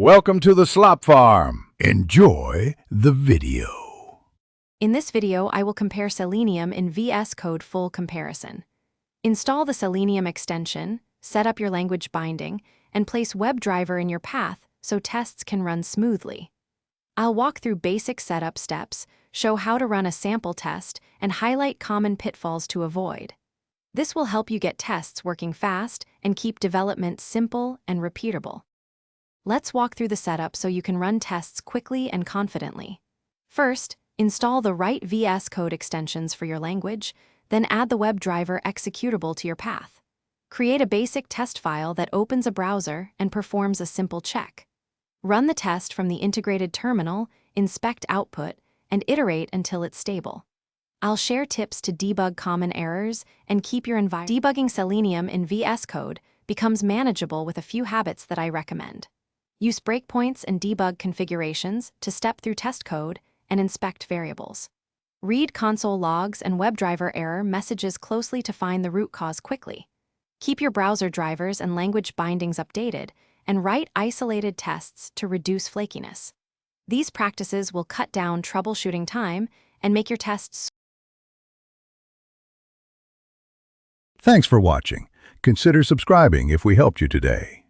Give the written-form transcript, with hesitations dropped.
Welcome to the Slop Farm. Enjoy the video. In this video, I will compare Selenium in VS Code full comparison. Install the Selenium extension, set up your language binding, and place WebDriver in your path so tests can run smoothly. I'll walk through basic setup steps, show how to run a sample test, and highlight common pitfalls to avoid. This will help you get tests working fast and keep development simple and repeatable. Let's walk through the setup so you can run tests quickly and confidently. First, install the right VS Code extensions for your language, then add the WebDriver executable to your path. Create a basic test file that opens a browser and performs a simple check. Run the test from the integrated terminal, inspect output, and iterate until it's stable. I'll share tips to debug common errors and keep your environment. Debugging Selenium in VS Code becomes manageable with a few habits that I recommend. Use breakpoints and debug configurations to step through test code and inspect variables. Read console logs and WebDriver error messages closely to find the root cause quickly. Keep your browser drivers and language bindings updated, and write isolated tests to reduce flakiness. These practices will cut down troubleshooting time and make your tests. Thanks for watching. Consider subscribing if we helped you today.